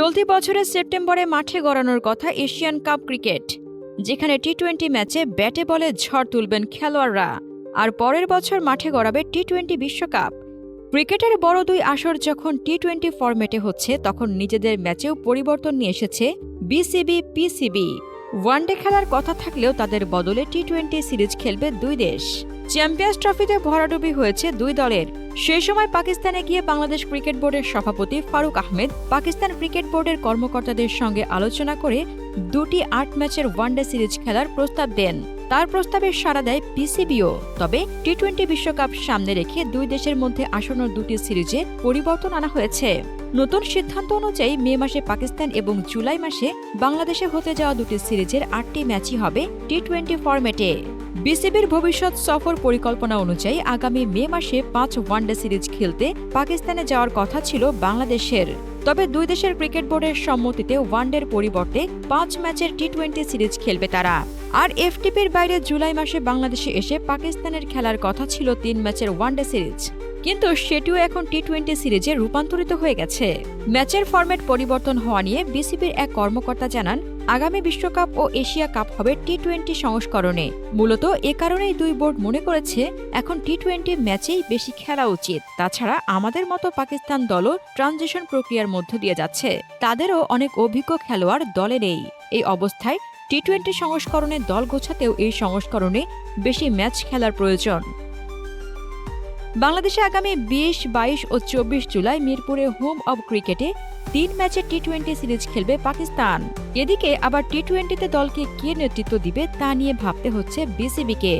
চলতি বছরের সেপ্টেম্বরে মাঠে গড়ানোর কথা এশিয়ান কাপ ক্রিকেট, যেখানে টি-20 ম্যাচে ব্যাটে বলে ঝড় তুলবেন খেলোয়াড়রা। আর পরের বছর মাঠে গড়াবে টি-20 বিশ্বকাপ। ক্রিকেটের বড় দুই আসর যখন টি-20 ফরম্যাটে হচ্ছে, তখন নিজেদের ম্যাচেও পরিবর্তন নিয়ে এসেছে বিসিবি, পিসিবি। ওয়ানডে খেলার কথা থাকলেও তাদের বদলে টি-20 সিরিজ খেলবে দুই দেশ। চ্যাম্পিয়ন্স ট্রফিতে ভরাডুবি হয়েছে দুই দলের। সেই সময় পাকিস্তানে গিয়ে বাংলাদেশ ক্রিকেট বোর্ডের সভাপতি ফারুক আহমেদ পাকিস্তান ক্রিকেট বোর্ডের কর্মকর্তাদের সঙ্গে আলোচনা করে দুটি ৮ ম্যাচের ওয়ানডে সিরিজ খেলার প্রস্তাব দেন। তার প্রস্তাবে সাড়া দেয় পিসিবিও। তবে টি-20 বিশ্বকাপ সামনে রেখে দুই দেশের মধ্যে আসন্ন দুটি সিরিজে পরিবর্তন আনা হয়েছে। নতুন সিদ্ধান্ত অনুযায়ী মে মাসে পাকিস্তান এবং জুলাই মাসে বাংলাদেশে হতে যাওয়া দুটি সিরিজের ৮টি ম্যাচই হবে টি-20 ফরম্যাটে। বিসিবির ভবিষ্যৎ সফর পরিকল্পনা অনুযায়ী আগামী মে মাসে ৫ ওয়ানডে সিরিজ খেলতে পাকিস্তানে যাওয়ার কথা ছিল বাংলাদেশের। তবে দুই দেশের ক্রিকেট বোর্ডের সম্মতিতে ওয়ানডের পরিবর্তে ৫ ম্যাচের টি-20 সিরিজ খেলবে তারা। আর এফটিপির বাইরে জুলাই মাসে বাংলাদেশে এসে পাকিস্তানের খেলার কথা ছিল ৩ ম্যাচের ওয়ানডে সিরিজ, কিন্তু সেটিও এখন টি-20 সিরিজে রূপান্তরিত হয়ে গেছে। ম্যাচের ফরম্যাট পরিবর্তন হওয়া নিয়ে বিসিবির এক কর্মকর্তা জানান, আগামী বিশ্বকাপ ও এশিয়া কাপ হবে টি-20 সংস্করণে। মূলত এ কারণেই দুই বোর্ড মনে করেছে এখন টি-20 ম্যাচেই বেশি খেলা উচিত। তাছাড়া আমাদের মতো পাকিস্তান দলও ট্রানজিশন প্রক্রিয়ার মধ্য দিয়ে যাচ্ছে, তাদেরও অনেক অভিজ্ঞ খেলোয়াড় দলে নেই। এই অবস্থায় টি-20 সংস্করণে দল গোছাতেও এই সংস্করণে বেশি ম্যাচ খেলার প্রয়োজন। বাংলাদেশে আগামী ২০, ২২ ও ২৪ জুলাই মিরপুরে হোম অব ক্রিকেটে ৩ ম্যাচের টি-20 সিরিজ খেলবে পাকিস্তান। এদিকে আবার টি-20তে দলকে কে নেতৃত্ব দিবে তা নিয়ে ভাবতে হচ্ছে বিসিবিকে।